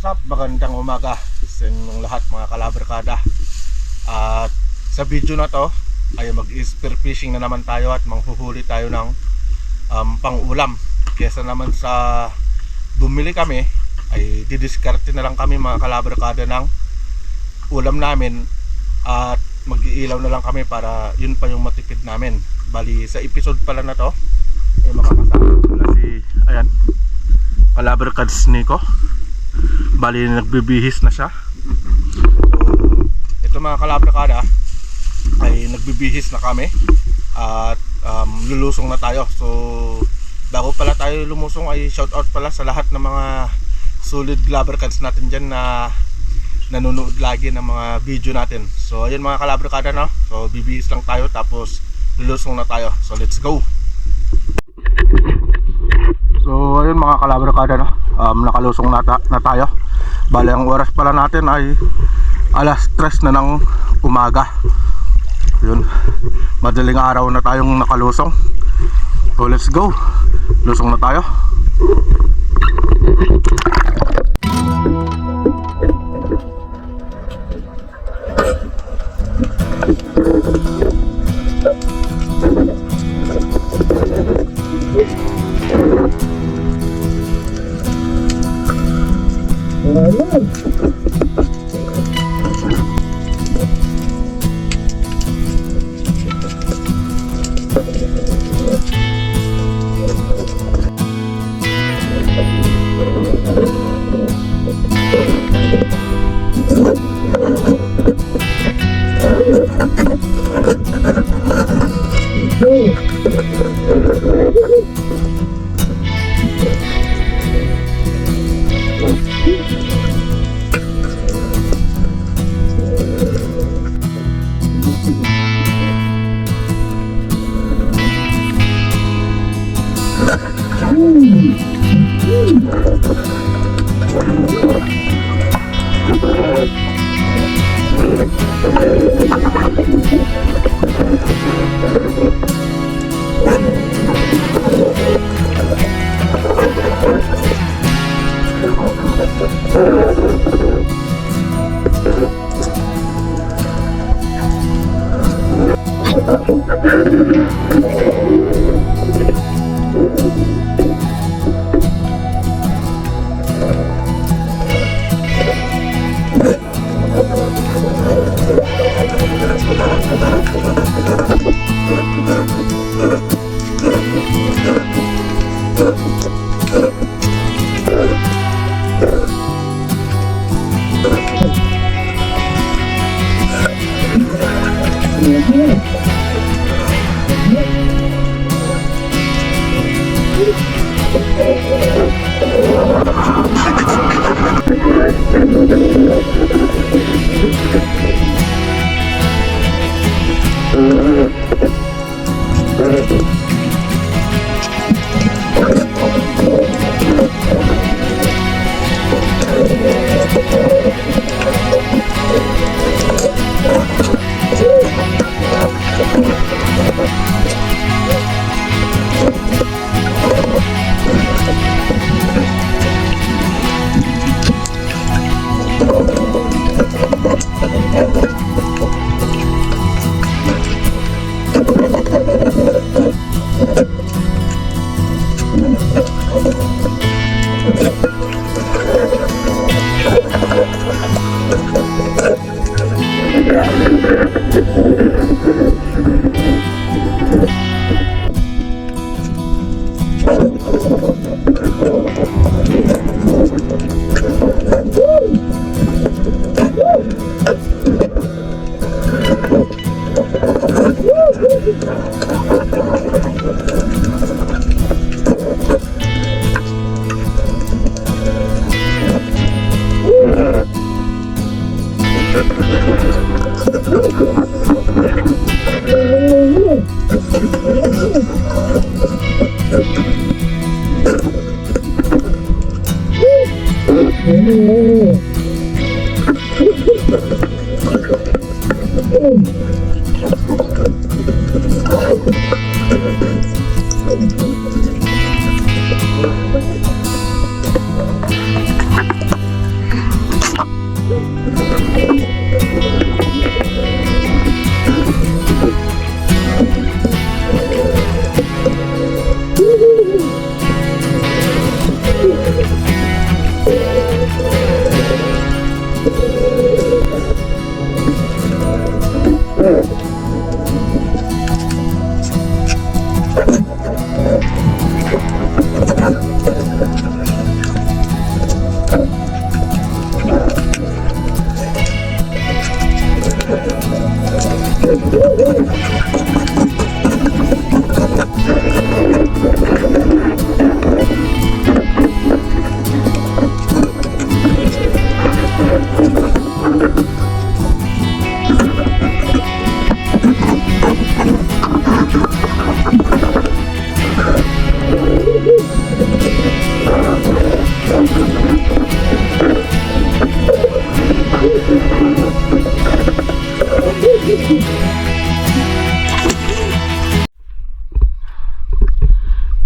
What's up? Magandang umaga sa inyong lahat mga kalabarkada. At sa video na to ay mag-spear fishing na naman tayo at manghuhuli tayo ng pang-ulam. Kesa naman sa bumili kami ay didiskarte na lang kami mga kalabarkada ng ulam namin at mag-iilaw na lang kami para yun pa yung matipid namin. Bali sa episode pala na to ay makakasama sila si ayan Kalabarkads Nico. Bali nagbibihis na siya. So ito mga kalabarkada ay nagbibihis na kami at lulusong na tayo. So bago pala tayo lumusong ay shout out pala sa lahat ng mga solid kalabarkads natin dyan na nanonood lagi ng mga video natin. So ayun mga kalabarkada, no? So bibihis lang tayo tapos lulusong na tayo. So let's go. So ayun mga kalabarkada, no? Nakalusong na tayo. Bali ang oras pala natin ay alas 3 na ng umaga. Yun, madaling araw na tayong nakalusong. So let's go. Lusong na tayo.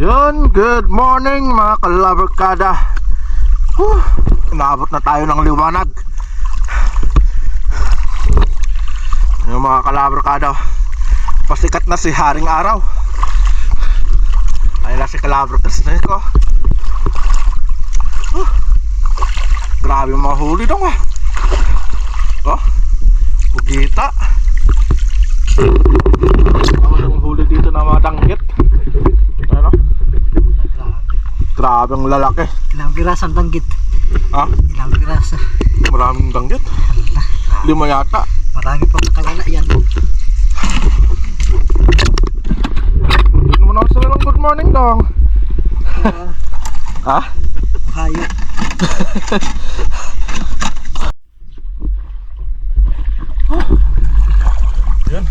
Yun, good morning mga kalabarkada. Inabot na tayo ng liwanag. Yung mga kalabarkada, pasikat na si Haring Araw. Ayun na si Kalabarkada ko. Grabe yung mga huli dong. Oh, bugita. Yung huli dito na mga danggit. Ano? Grabe ang lalaki. Ilang pirasan danggit? Ha? Ilang pirasa? Maraming danggit. 5 yata. Marami pa matawala yan. Hindi mo naman sila ng good morning dong. Ha? Hayo. Yan.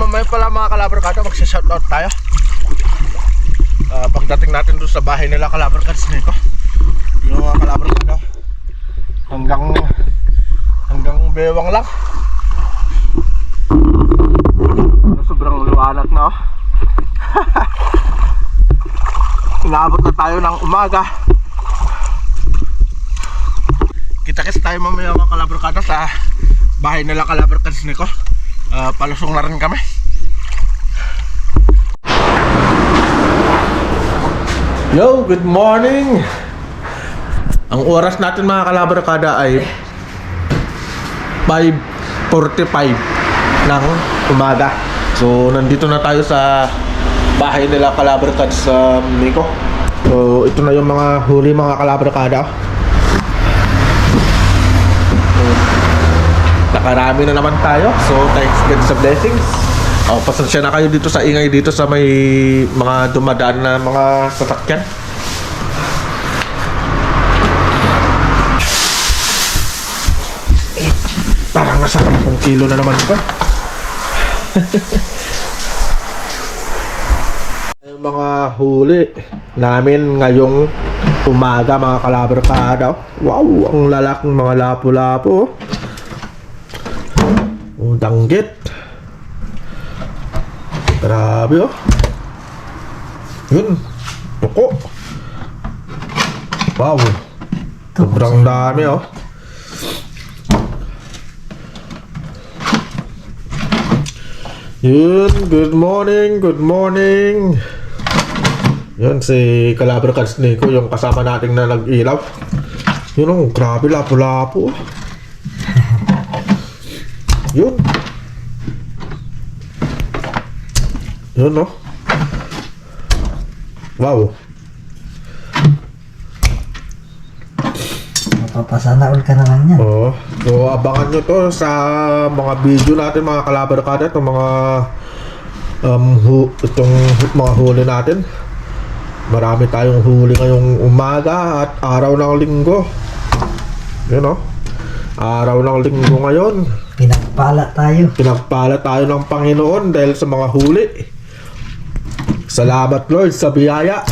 Mamaya pala mga kalabarkada, magsa-shoutout tayo. Pagdating natin doon sa bahay nila Kalabarkads nito, yung mga kalabarkada, hanggang bewang lang. Sobrang liwanag na oh. Inaabot na tayo ng umaga. Kita-kits tayo mamaya mga kalabarkada sa bahay nila Kalabarkads nito. Palusong na rin kami. Yo, good morning. Ang oras natin mga kalabarkada ay 5:45 ng umaga. So nandito na tayo sa bahay nila Kalabarkads sa Miko. So ito na yung mga huli mga kalabarkada. Nakarami na naman tayo. So thanks God sa blessings. Pasensya na kayo dito sa ingay dito sa may mga dumadaan na mga sasakyan. Parang nasa 10 kilo na naman ito. Yung mga huli namin ngayong umaga mga kalabarkada. Wow, ang lalaking mga lapu-lapu. Danggit. Grabe oh. Yun. Tuko. Wow. Sobrang dami oh. Yun. Good morning. Good morning. Yun si Kalabarkads Nico, yung kasama nating na nag-ilaw. Yun oh. Grabe lapu-lapu. Yun. Yun no. Wow. Mapapasana all ka naman yan. Oo. So abangan nyo to sa mga video natin mga kalabarkada. Itong mga itong mga huli natin. Marami tayong huli ngayong umaga at araw ng linggo. Yun no. Araw ng linggo ngayon. Pinagpala tayo. Pinagpala tayo ng Panginoon dahil sa mga huli. Salamat Lord sa biyaya.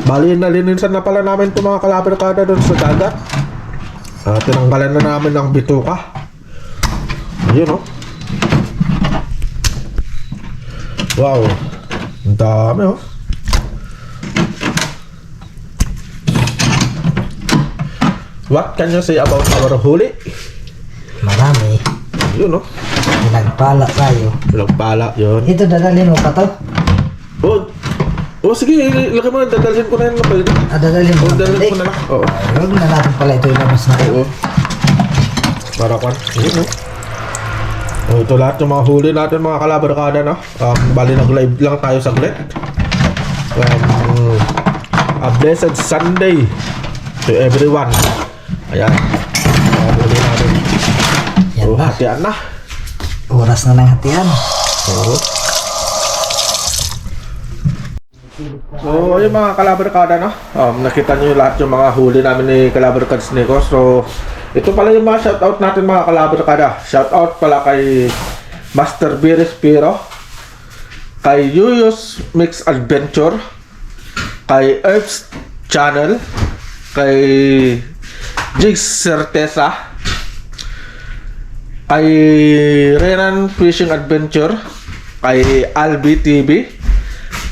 Bali nalinisan na pala namin itong mga kalabarkada doon sa dagat. Tinanggalan na namin ng bituka. Ayun oh. Wow. Ang dami oh. What can you say about our huli? Marami. Yun oh. Pinagpala tayo. Pinagpala yun. Ito dadalhin mo pa to? Sige, laki mo, dadalhin ko na yun. Dadalhin mo? Dadalhin ko na lang. Oo. Huwag na natin pala ito ilabas na. Oo. Para kwan. Yun oh. Ito lahat yung mga huli natin mga kalabarkada no? Bali nag-live lang tayo saglit. A blessed Sunday to everyone. Ayan. Mga huli natin. Yan na. Hatian na. Oras na ng hatian. Oo. So, yung mga kalabarkada no? Nakita nyo lahat yung mga huli namin ni Kalabarkads Nico. So, ito pala yung mga shoutout natin mga kalabarkada. Shoutout pala kay Master B. Respiro, kay Yuyos Mix Adventure, kay Earth's Channel, kay Jigs Certeza, kay Renan Fishing Adventure, kay Albi TV,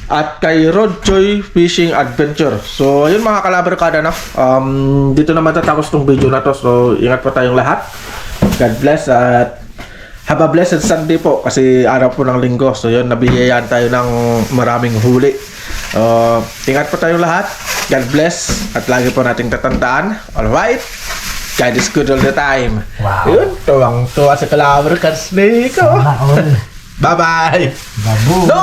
at kay Rodjoy Fishing Adventure. So, ayun mga kalabarkada, no? Dito na matatapos tong video na to. So, ingat po tayong lahat. God bless at have a blessed Sunday po kasi araw po ng linggo. So, yun, nabiyayaan tayo ng maraming huli. Ingat po tayong lahat. God bless at lagi po nating tatandaan. Alright? God is good all the time. Wow. Yun, tuwang-tuwa sa Calabar Snake. Sana all. Bye-bye. Babu. No!